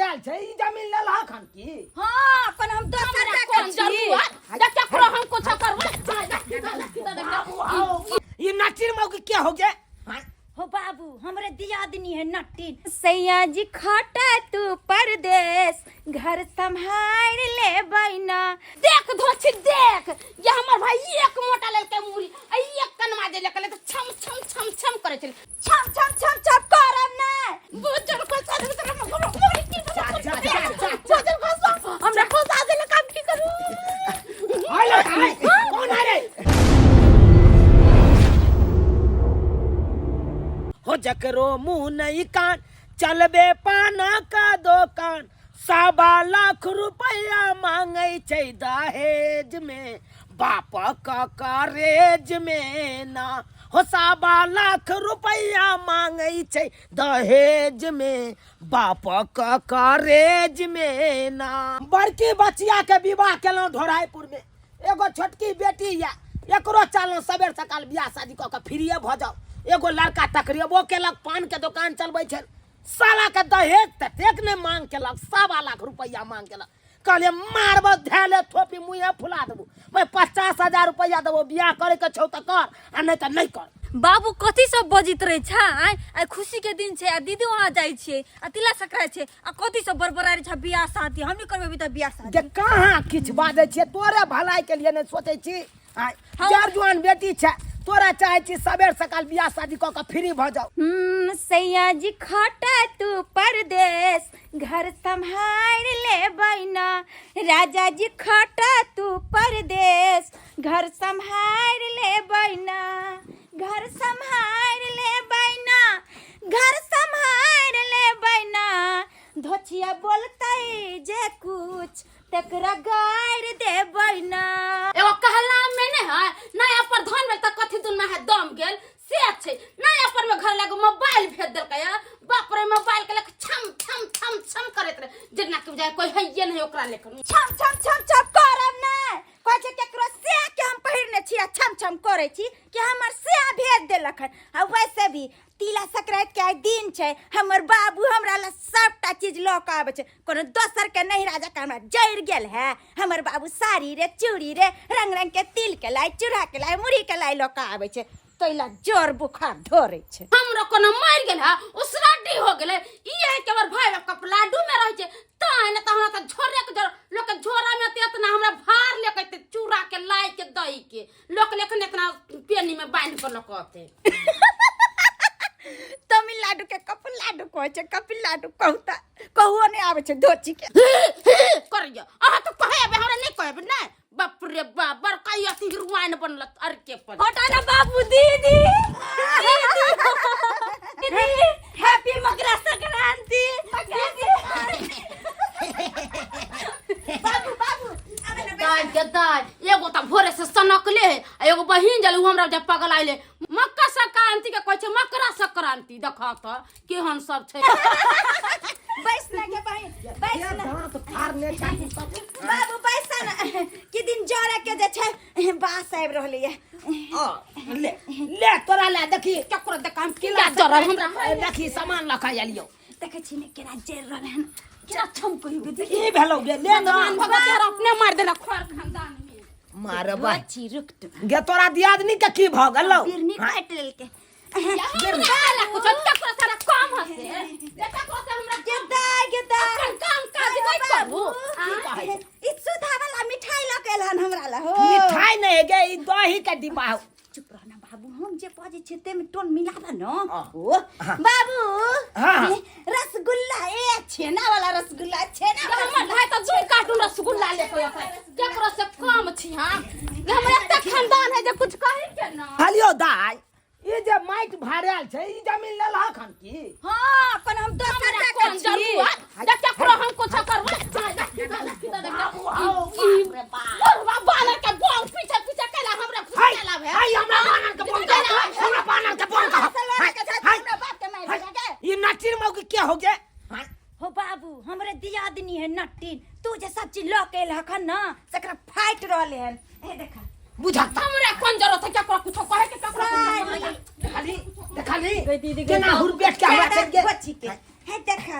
भाड़ाल छे ई जमीन लेला खन की हां अपन हम दोसर का छी देख करो हम कुछ करबे ई नटीर मौकी क्या हो गए हो बाबू हमरे दियादनी है नटीन सैया जी खटा तू परदेश घर संभाल ले बैना देख धोछी देख ये हमर भाई एक मोटा लेके मुरी आ एक कनमा दे लेके तो छम छम छम छम करे चल छम छम छम छम करब ना बुझल को साथ मुरी की हमरा फसा दे ले काम की करू आले कौन आ रे हो जकरो मुंह नहीं कान चलबे पाना का दुकान 1.25 लाख रुपया मांगे छै दहेज में बाप का करेज में ना हो 1.25 लाख रुपया मांगे छै दहेज में बाप का करेज में ना बड़की बचिया के विवाह केलौं ढोराईपुर में एगो छोटकी बेटी या एकरो चालौं सबेर सकाल बियाह शादी क के फ्रीए भ जाओ एगो लड़का तकरीबो केलक पान के दुकान चलबै छै साला के दहेज ततेक ने मांग केलक 1.25 लाख रुपया मांग केलक कहले मारब धैले थोपी मुंहे फुला देबो भाई 50,000 रुपया देबो बियाह करे के छौ त कर आ नहीं त नहीं कर बाबू कथी सब बजित रहे छ आ खुशी के दिन छे आ दीदी वहां जाय छे आ तिला संक्रांति छे आ कथी सब बरबरारी छ बियाह शादी हम नहीं करबे त बियाह शादी जे कहां किछ बाजै छे तोरे भलाई के लिए नहीं सोचै छी चार जुआन बेटी छे तोरा चाहे छी सबेर सकाल बियाह शादी क के फ्री भ जाओ सैया जी खटा तू परदेश घर संभाल ले बैना राजा जी खटा तू परदेश घर संभाल ले बैना घर संभाल ले बैना घर संभाल ले बैना धोचिया बोलते जे कुछ तकरा गाड़ दे बैना एगो कहला में ने है नया पर धन में त कथि दुन में है दम गेल से छै नया पर में घर लागो मोबाइल भेज देलकै बाप रे मोबाइल के लेके छम छम छम छम करत रहे जेना के बजाय कोई हइये नहीं ओकरा लेके छम छम छम छम करब ना कोइ छै केकरो से के हम पहिरने छी छम छम करे छी कि हमर से भेज देलक आ वैसे भी तिला संक्रांति के दिन छै हमर बाबू हमरा ला सबटा चीज ल के आबै छै कोनो दोसर के नहीं राजा के हमरा जइर गेल है हमर बाबू साड़ी रे चूड़ी रे रंग रंग के तिल के लाई चूड़ा के लाई मुड़ी के लाई ल के आबै छै तैला जोर बुखार धरे छै हमरो कोनो मार गेल है उसराडी हो गेले ई है के हमर भाई का लाडू में रह छै ताय न त हमरा त झोरे के लोक के झोरा में त इतना हमरा भार लेके चूड़ा के लाई के दही के लोक लेखन इतना पेनी में बांध के लकते तमिल लाडू के कपिल लाडू कहै छै कपिल लाडू कहता कहुओ नहीं आवे छै धोची के करियो अहाँ तो कहबे हमरा नहीं कहबे ना बाप रे बाप बड़का अथी रुआन बनल अर के पर हटा ना बाबू दीदी दीदी हैप्पी मकर संक्रांति बाबू बाबू दाई के दाई एगो त भोरे से सनकले एगो बहिन जलू हमरा जे पगल आइले मकर संक्रांति के कहै छै मकर संक्रांति देखा त केहन सब छै बैसना के बहिन बैसना दांत फाड़ने छाती बाबू बैसना कि दिन जोरे के जे छै बास आइब रहले ले ले तोरा ले देखी ककरो दुकान किला जोर हमरा देखी सामान लखा आलियो देखे छी ने केना जेर रहले हन क्या छम कहि गे ई भेलो गे ले भगवान भगवान अपने मार देला खोर खानदान में मारबा छी रुक गे तोरा दियादनी के की भ गेलौ बिरनी काट लेलके बिरनी कुछ तकरा सारा काम हसे देखा को से हमरा गेदा काम काज नहीं करू ई सुधा वाला मिठाई लकेल हन हमरा ला हो मिठाई नहीं गे ई दही के डिब्बा चुप रहना बाबू हम जे बाजे छै ते में टोन मिलाबा न ओ बाबू हां रसगुल्ला ए छेना वाला रसगुल्ला छेना हमर भाई त दू कार्टून रसगुल्ला ले कोई केकरो से कम छी हां हमरा त खानदान है जे कुछ कहि के न हालियो दाई ये जे माइट भाड़ाल छै ई जमीन लेला खन की हां अपन हम दोसर का छी देख केकरो हम कुछ करबे बाबा बानर के बोल पीछे पीछे केला हमरा फुटेला है हाय हमरा बानर के बोल हमरा बानर के बोल हमरा बाप के मार के ये नटीर मौकी क्या हो गए हो बाबू हमरे दियादनी है नटीन तू जे सब चीज ल के लखन न सकरा फाइट रहले है ए देखा बुझा हमरा कोन जरूरत है केकरो कुछ कहे के केकरो खाली केना हुर बेट के हमरा के बच्ची के हे देखा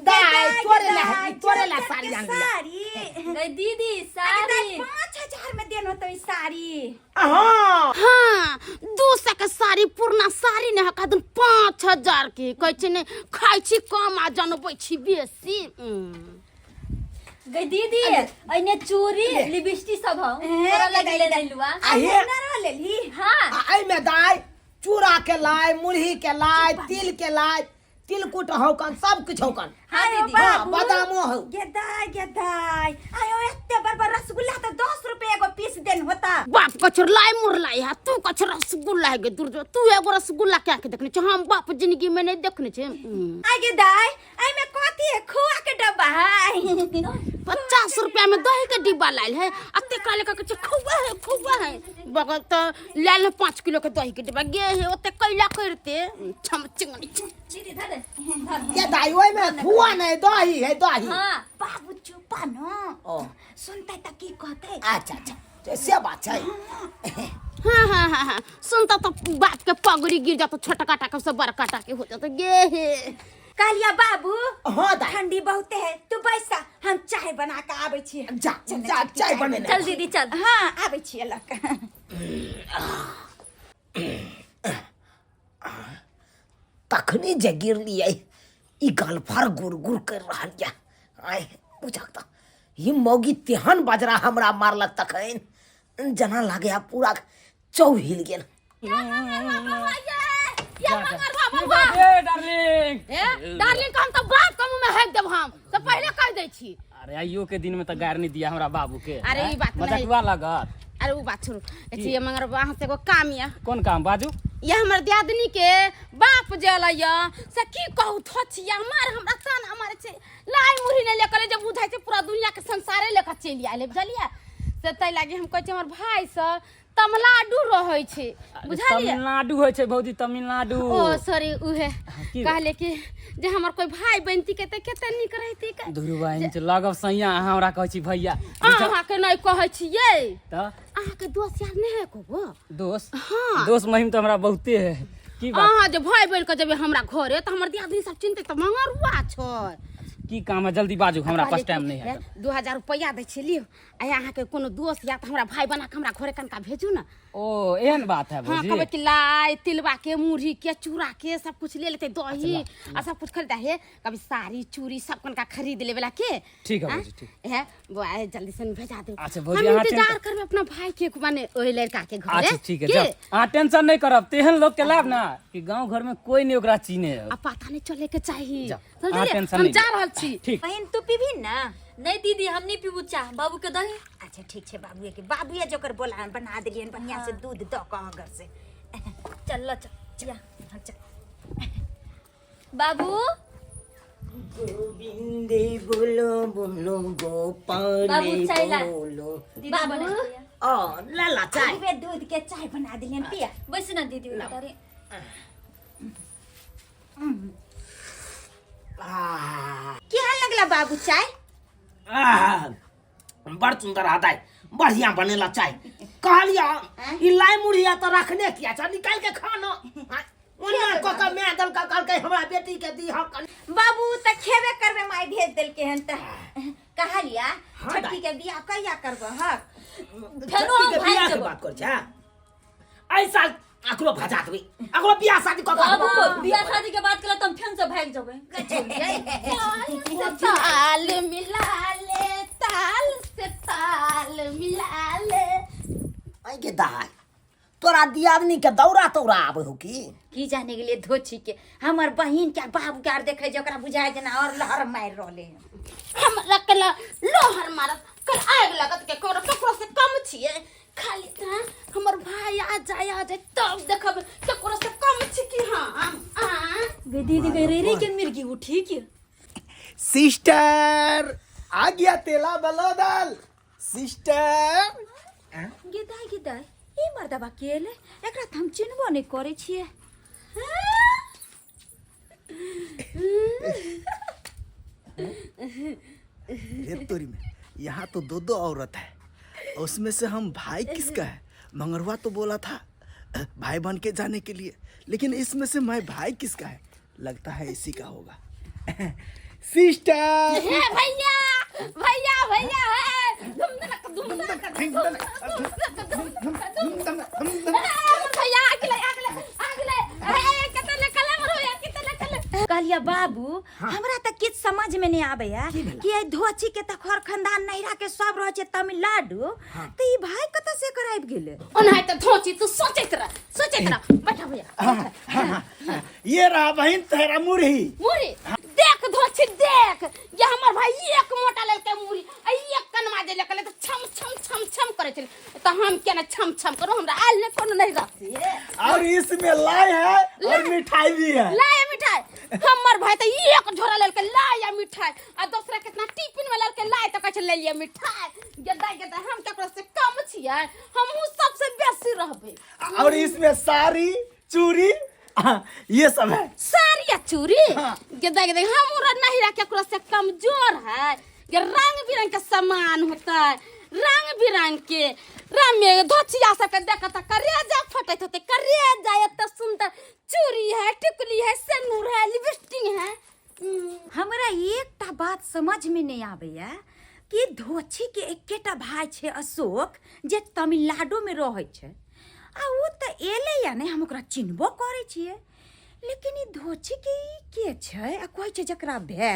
दाई तोरे ला साड़ी आन लिया साड़ी गई दीदी साड़ी साड़ी 5,000 में देन होतो ई साड़ी। हाँ हाँ 200 के साड़ी पुरना साड़ी ने हका दन 5,000 के कहै छै ने खाइ छी कम आ जनबै छी बेसी गई दीदी अइने चूड़ी लिपस्टिक सब हो तोरा लगे ले लुआ आहे ना लेली हां आई में दाई चूड़ा के लाई मुरही के लाई तिल के लाई तिलकुट होकन सब कुछ होकन हां दीदी हाँ बादामो हो गेदाई आयो एते बड़ रसगुल्ला तो 10 रुपए एगो पीस देन होता। बाप कचर लाई मुरलाई है तू कचर रसगुल्ला है गे दुर्जो तू एगो रसगुल्ला क्या के देखने छ हम बाप जिंदगी में नहीं देखने छ आ गेदाई आई में कथी है खोआ के डब्बा है 50 रुपया में दही के डिब्बा लाइल है अते काले का कुछ खुआ है बगल तो लाइल 5 किलो के दही के डिब्बा गे है ओते कैला करते छम चिंगनी दीदी धर ये दाई ओय में खुआ नहीं दही है दही हां बाबू चुप न ओ सुनते त की कहते अच्छा जैसे बात है हाँ सुनता तो बाप के पगड़ी गिर जाता छोटा काटा के सब बड़ा काटा के हो जाता गे हे कालिया बाबू हाँ दाई ठंडी बहुते है तू बैसा हम चाय बना के आबै छी। जा चाय बने चल दीदी चल हां आबै छी लक तखनी जे गिरलिए ई गाल फर गुर कर रहलिया आय बुझाता ई मौगी तेहन बजरा हमरा मारलक तखन जना लागे पूरा चौ हिल गेल डार्लिंग हम तो बात कम में है देब हम तो पहले कह दे छी अरे आइयो के दिन में तो गार नहीं दिया हमरा बाबू के अरे ई बात नहीं मजाकवा लगत अरे वो बात छोड़ एची मंगर वहां से एगो काम या कौन काम बाजू ये हमर दियादनी के बाप जलैया से की कहू थछिया मार हमरा सन हमारे से लाई मुरही ने लेकर जब बुझाइ छै पूरा दुनिया के संसारे लेकर चली आले बुझलिया से तै लागी हम कहै छै हमर भाई से तमिलनाडु रहै छै बुझलिया तमिलनाडु होय छै भौजी तमिलनाडु ओ सॉरी उहे की कहले कि जे हमर कोई भाई बहनती के त केते निक रहती के दुरुबाइन छै लगब सैया हमरा कहै छी भैया अहाँ के नै कहै छियै त अहाँ के दोस्त यार नै है को दोस्त हाँ दोस्त महिम तो हमरा बहुते है की बात अहाँ जे भाई बहन के जब हमरा घरे त हमर दियादनी सब चिन्ते त मंगरुआ छै की काम है जल्दी बाजू हमरा पास टाइम नहीं है 2000 रुपया दै छी लियो आ अहाँ के कोनो दोस्त या त हमरा भाई बना के हमरा घरे कनका भेजू ना ओ एहन बात है हाँ भौजी कहबै कि लाई तिलवा के मुरही के चूड़ा के सब कुछ ले लेते दही आ सब कुछ खरीदा है कभी साड़ी चूड़ी सब कनका खरीद लेवेला के ठीक है भौजी ठीक है वो आए जल्दी से भेजा दे अच्छा हम भौजी अहाँ इंतजार करबे अपना भाई के माने ओइ लड़का के घरे अच्छा ठीक है जब अहाँ टेंशन नहीं करब तेहन लोग के लाभ ना कि गांव घर में कोई नहीं ओकरा चीने आ पता नहीं चले के चाहिए जाओ, समझलिए? अहाँ टेंशन हम नहीं जा लो। रहल छी ठीक बहन तू पीबी ना नहीं दीदी हम नहीं पीबू चाह बाबू के दही अच्छा ठीक छै बाबूए जोकर बोला बना देलियन बढ़िया से दूध द के अगर से चल लो चल या हाँ, चल बाबू गोविंदे बोलो बोलो गोपाल बाबू चाय ला बोलो दीदी बाबू। बना दिया ओ लाला चाय अबे दूध के चाय बना देलियन पिया बस ना दीदी उतारे केहन लगला बाबू चाय बड़ सुंदर आता है बढ़िया बनेला चाय कहलिया ई लाई मुड़िया तो रखने किया था निकाल के खाना उन्हें को का मैं दल का कल के हमरा बेटी के दी हम बाबू त खेबे करबे माई भेज देल के हन त कहलिया हाँ, छठी के बियाह कहिया करबो ह फेरो हम भाग के जेबो बात कर छा ऐसा अकरो भजा देबे अकरो बियाह शादी को बाबू बियाह शादी के बात करला तुम फेन से भाग जबे ताल मिला ले ताल से ताल मिला ले आई के दाई तोरा दियादनी के दौरा तौरा आबे हो की जाने के लिए धोची के हमर बहिन के बाबू के आर देखे जे ओकरा बुझाय जेना और लहर मार रहले हम रखल लोहर मारत कर आग लगत के ककरो से कम छिए खाली था हमर भाई आ जाए तब देखब ककरो से कम छी कि हां गे दीदी गे रे के मिर्गी उठी के सिस्टर आ गया तेला बलोदल सिस्टर गिदाई ई मर्दबा केले एकरा त हम चिन्हबो नै करै छियै रे तोरी में यहाँ तो दो औरत है उसमें से हम भाई किसका है मंगरवा तो बोला था भाई बन के जाने के लिए लेकिन इसमें से मैं भाई किसका है लगता है इसी का होगा सिस्टर हे भैया भैया भैया है धूम धड़क भैया आगले ए कतले कलम रोया कितले कले कहलिया बाबू हमरा त किछ समझ में नहीं आबेया कि ए धोची के त खर खानदान नहिरा के सब रह छै तमिलनाडु त ई भाई कत से कराइब गेले ओनाइ त धोची तू सोचैत रह बैठा भैया ये रहा बहन तेरा मुरही मुरी देख धोची देख ये हमर भाई एक मोटा लेके मुरी आ एक कनमा जे लेके ले त छम छम छम छम करे छल त हम केना छम छम करो हमरा आल ने कोनो नहीं रहती और इसमें लाई है और मिठाई भी है। लाए मिठाई हमर भाई त एक झोरा लेके लाया मिठाई आ दूसरा कितना टिफिन में लेके लाए त कह ले लिया मिठाई गेदा हम केकरो से कम छियै हमहु सबसे बेसी रहबे और इसमें साड़ी चूड़ी ये सब है। साड़ी या चूड़ी गेदा हमरा नहीं रह केकरो से कमजोर है ये रंग बिरंग के सामान होता है रंग बिरंग के रामे धोचिया सब के देख त करेजा फटैत होते करेजा एत सुंदर चूड़ी है टिकुली है सिंदूर है लिपस्टिक है हमरा एकटा बात समझ में नहीं आबेया कि धोची के एकेटा भाई छै अशोक जे तमिलनाडु में रहै छै आ वो त एले या ने हम ओकरा चिन्हबो करै छियै लेकिन ई धोची के छै आ कोइ छै जकरा भे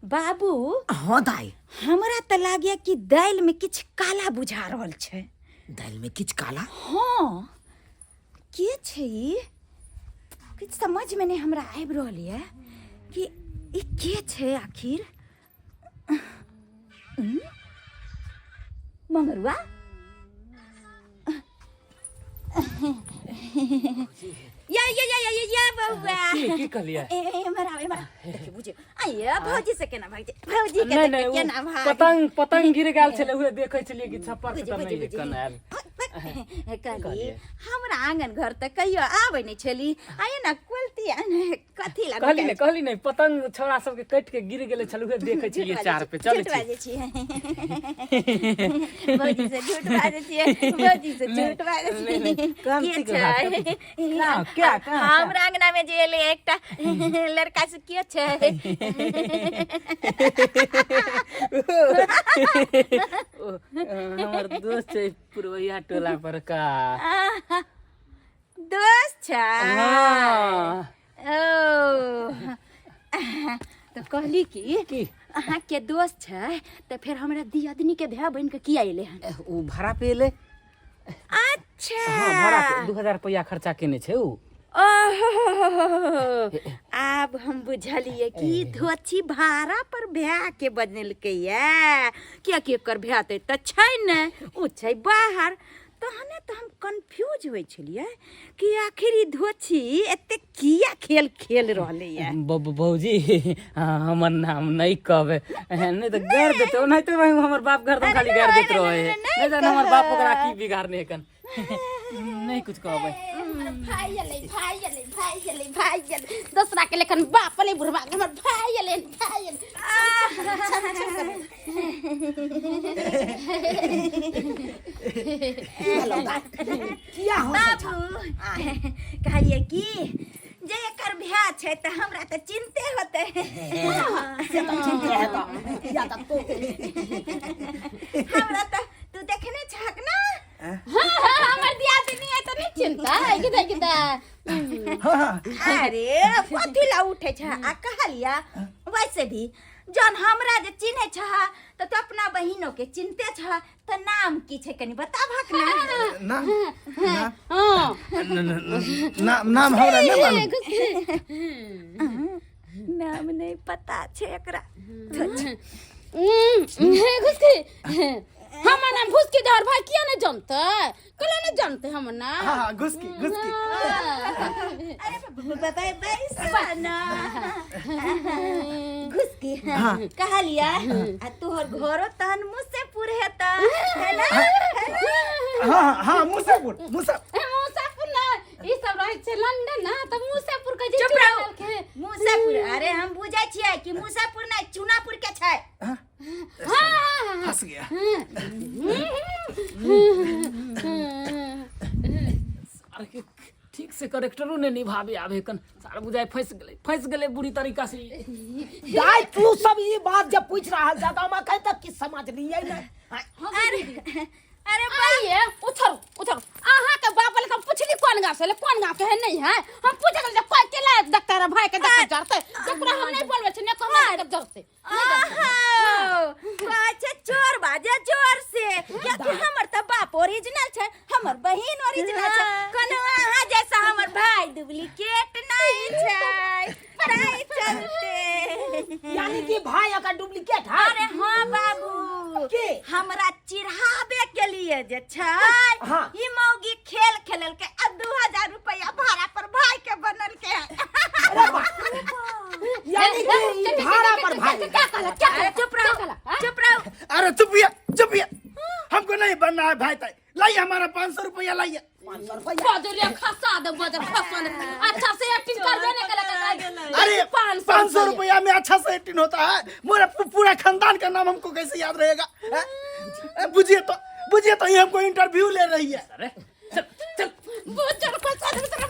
बाबू हाँ दाई हमरा त लागया कि दाल में किछ काला बुझा रहल छै दाल में किछ काला हाँ के छै ई किछ समझ में नहीं हमरा आबि रहल है कि ई के छै आखिर मंगरुआ या बउआ की कहलिए ए मरा देखि बुझियो आइया भौजी से केना भाग भौजी के नहीं केना भाग पतंग गिर गेल छले उहे देखै छलिए कि छप्पर से नहीं कन आयल कहली हमरा आंगन घर त कहियो आबै नहीं छली आइए ना कोलती कथी लगा कहली नहीं पतंग छोरा सब के कट के गिर गेले छले उहे देखै छलिए चार पे चले छी भौजी से झूठ बाजे छी भौजी से झूठ बाजे छी कांति के बात क्या हमरा अंगना में जे एले एकटा लड़का से के छै हमर दोस्त छै पुरवैया टोला पर का दोस्त छै हां ओ तो कहली कि अहाँ के दोस्त छै तो फिर हमरा दियादनी के भाई बहन के किया एले हन उ भाड़ा पे एले अच्छा हां भाड़ा पे 2000 रुपया खर्चा केने छै उ अब हम बुझलिए कि धोची भाड़ा पर भ्या के बजनलकै या किया एकर भ्या त छै ने उ छै बाहर तहने तो हम कंफ्यूज होय छलिए कि आखिर ई धोची एते किया खेल रहले या बबूजी हमर नाम नहीं कहबे नहीं तो गाड़ देते नहीं तो हमर बाप घर तो खाली गाड़ देत रहे नहीं तो हमर बाप ओकरा की बिगाड़ने कन नहीं कुछ कहबे भाई दूसरा के लेकिन बाप ले बुढ़वा हमर भाई किया हो बाबू कहलिए कि जे एकर भ्या छै त हमरा त चिंते होते से तो चिंते है तो या तो हमरा त तू देखने छक ना हां हमर दियादनी है तो नहीं चिंता है किदा अरे कथी ला उठे छ आ कहलिया वैसे भी जन हमरा जे चिन्हे छ त तू अपना बहिनो के चिंते छ त नाम की छै कनी बता भक ना नाम हमरा नहीं मालूम नाम नहीं पता छै एकरा घुसकी हमर नाम घुसकी दर भाई किया नहीं जानते कला नहीं जानते हम ना हां घुसकी अरे बैसना घुसकी कहलिया आ तोहर घरो तहन मुसेपुर है त है ना हां मुसापुर मुसाफिर ना ई सब रहे छै लंदन ना त मुसाफिर के जे चुप रहो मुसापुर अरे हम बुझै छियै कि मुसापुर नहीं चुनापुर के छै फंस गया अरे ठीक से करेक्टरो ने निभावे आवे कन सारा बुझाए फंस गेले बुरी तरीका से। दाई तू सब ये बात जब पूछ रहा है ज्यादा मैं कहता कि समझ लिए ना। अरे भैया उठो उठो आहा के बाप वाले हम पूछली कौन गांव से ले कौन गांव के है नहीं है हम पूछे गल कोई केला डॉक्टर भाई के डॉक्टर जरते जकरा हम नहीं बोलबे छ ने कहना के जरते। अच्छा चोर बाजा जोर से क्या कि हमर त बाप ओरिजिनल छै हमर बहिन ओरिजिनल छै कोनो अहाँ जैसा हमर भाई डुप्लीकेट नहीं छै नहीं चलते। यानी कि भाई का डुप्लीकेट है। अरे हाँ बाबू के हमरा चिढ़ावे के लिए जे छै हाँ। ई मौगी खेल खेलल के 2000 रुपया भाड़ा पर भाई के बनल के यानी कि भाड़ा पर भाई। क्या कहला चुप रहो चुप रहो। अरे चुप या हमको नहीं बनना है भाई ताई। लाइए हमारा 500 रुपया लाइए। 500 रुपया बजरिया खसा दे बजर खसा दे अच्छा से एक्टिंग करबे नहीं कला। अरे 500 रुपया में अच्छा से एक्टिंग होता है। मेरा पूरा खानदान का नाम हमको कैसे याद रहेगा? बुझिए तो ये हमको इंटरव्यू ले रही है। अरे चल चल बजर खसा दे बजर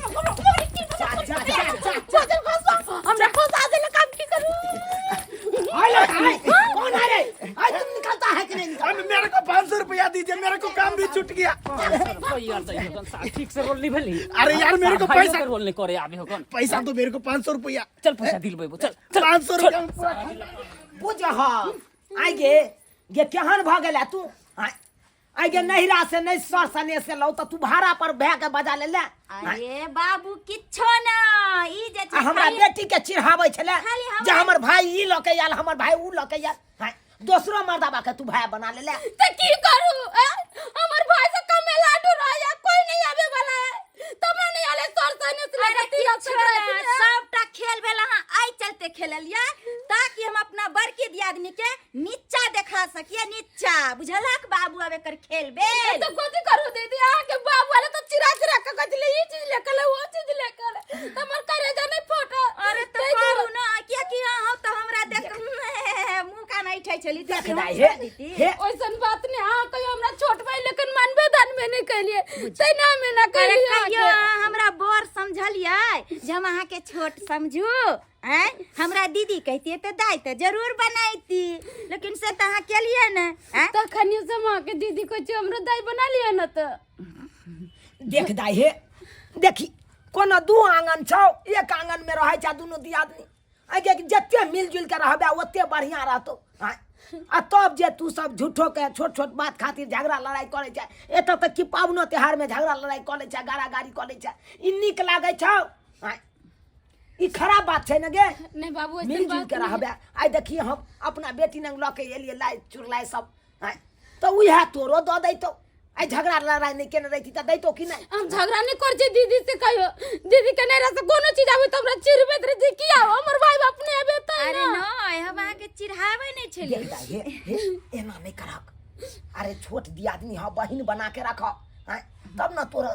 खसा हमरा खसा दे काम की करूं। कौन है रे? तुम निकलता है कि नहीं निकलता? अब मेरे को 500 रुपया दीजिए, मेरे को काम भी छूट गया। यार तो ठीक से बोल ली भली। अरे यार मेरे को पैसा बोलने करे आवे हो कौन पैसा तो मेरे को 500 रुपया। चल पैसा दिल बेबो चल 500 रुपया में पूरा खिला। बुझ हाँ आगे ये केहन भ गेला तू आगे नहिरा से नहीं सर सने से लो तो तू भाड़ा पर भे के बजा ले ले। अरे बाबू किछो ना ई जे छै हमरा बेटी के चिढ़ावे छले खाली हमरा- जे हमर भाई ई ल के आयल हमर भाई ऊ ल के आयल दोसरो मर्दाबा के तू भाई बना ले ले। तो की करूं हमर भाई से कम लाडू रहा कोई नहीं आवे वाला है तब नहीं आले सर सने से अरे लगा किछो ना सबटा खेल बेला हां आई चलते खेललिया ताकि हम अपना बड़की दियादनी के नीचा दिखा सकिए नीचा बुझलक बाबू आवे कर खेलबे। तो कोती करू दीदी आके बाबू वाले तो चिरा के कहले ये चीज लेकर वो चीज लेकर तमर करे जा नहीं फोटो। अरे तो करू ना क्या कि हो तो हमरा देख मुंह का नहीं ठै चली देख तो दाई हे ओइसन बात नहीं हां कोई हमरा छोट भाई लेकिन मानबे दान में नहीं कहलिए तै ना में ना कहलिए हमरा बोर समझलिए जे हम अहाँ के छोट समझू हैं हमरा दीदी कहती तो दाई तो जरूर बनाईती लेकिन से तो अहाँ केलिए ना हैं तो खनियो से मां के दीदी को जो हमरा दाई बना लिया ना तो देख दाई हे देखी कोनो दू आंगन छौ एक आंगन में रहै छ दुनु दियादनी आगे जत्ते मिलजुल के रहबे ओते बढ़िया रहतो। आ तब जे तू सब झूठो के छोट छोट बात खातिर झगड़ा लड़ाई करे छ एत तक कि पावनो त्योहार में झगड़ा लड़ाई करे छ गारा गारी करे छ ई नीक लागे छौ ई खराब बात छै न गे। नहीं बाबू मिलजुल के रहबे आइ देखी हम अपना बेटी नंग ल के एलिए लाई चुरलाई सब तो उहे तोरो द दैतो आई झगड़ा लड़ाई नहीं केने रही त दैतो कि नहीं। हम झगड़ा नहीं कर जे दीदी से कहियो दीदी के नहीं से कोनो चीज आवे तो हमरा चिरबेत रे जी किया हमर भाई अपने आवे त अरे नहीं हम अहाँ के चिढ़ावे नहीं छली देख दाई हे एना नहीं करक। अरे छोट दियादनी ह बहिन बना के रख तब न तोरा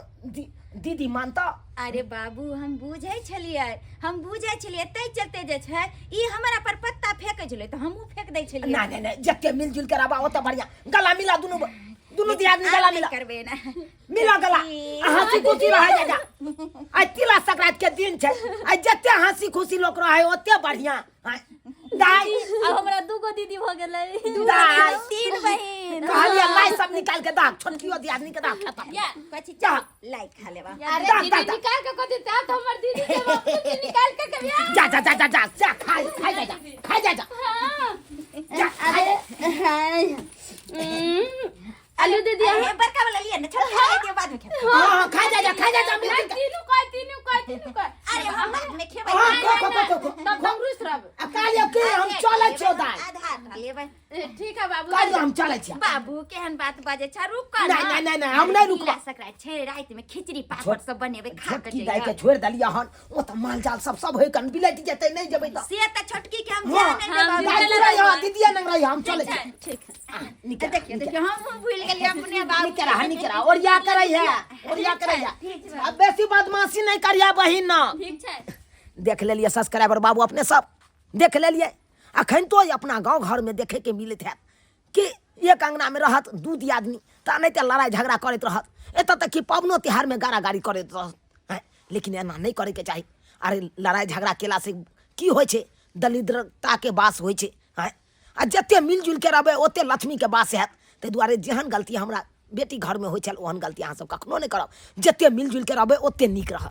दीदी मानता। अरे बाबू हम बुझै छलिए तै चलते जे छै ई हमरा पर पत्ता फेंकै छलै त हमहू फेंक दै छलिए। नहीं नहीं जत्ते मिलजुल के रहबा ओते बढ़िया गला मिला दुनु दियादनी गला मिला करबे ना मिला गला हंसी खुशी रह जा। आज तिला संक्रांति के दिन छै आज जत्ते हंसी खुशी लोग रहे ओते बढ़िया। दाई अब हमरा दूगो दीदी भ गेलै दाई तीन बहिन कहलिए लाई सब निकाल के दाग छोटकियो दियादनी के दाग खत्म। या कछि जा लाई खा लेबा। अरे दीदी निकाल के कथि ता तो हमर दीदी के वापस निकाल के कबिया जा जा जा जा जा जा खाई जा जा हां आलू दे दिया ये बड़का वाला लिए ना छोटा खा दियो बाद में खा। हां खा जा मिल तीनों का अरे हम बाद में खेबै को तब हम रुस रहब कालियो के हम चले छो दाई आधा खा लेबै। ठीक है बाबू कालियो हम चले छी। बाबू केहन बात बाजे छ रुक कर नहीं हम नहीं रुकबा। सकरा छै रात में खिचड़ी पापड़ सब बनेबै खा के छोटकी दाई के छोड़ दलिया हन ओ त माल जाल सब होय कन बिलट जेतै नहीं जेबै त से त छोटकी के हम ध्यान नहीं दाई देबै। तोरा यहाँ दीदिया नंग रही हम चले छी। ठीक निकल देखिए हम भूल गेलिए अपने बाबू निकरा और या करे है अब बेसी बदमाशी नहीं करिया बहिन ना। ठीक छै देख लेलिए सब्सक्राइबर बाबू अपने सब देख लेलिए अखन तो अपना गांव घर में देखे के मिलत है कि एक अंगना में रहत दू दियादनी त नहीं त लड़ाई झगड़ा करत रहत एत तक कि पवनो त्योहार में गारा गारी करत रहत लेकिन एना नहीं करे के चाही। अरे लड़ाई झगड़ा केला से की होइ छै, दरिद्रता के बास होइ छै। आ जते मिलजुल के रहबै ओते लक्ष्मी के बास हैत। ताहि दुआरे जेहन गलती हमरा बेटी घर में होइ छल ओहन गलती अहाँ सब कखनो नहीं करब। जते मिलजुल के रहबै ओते नीक रहत।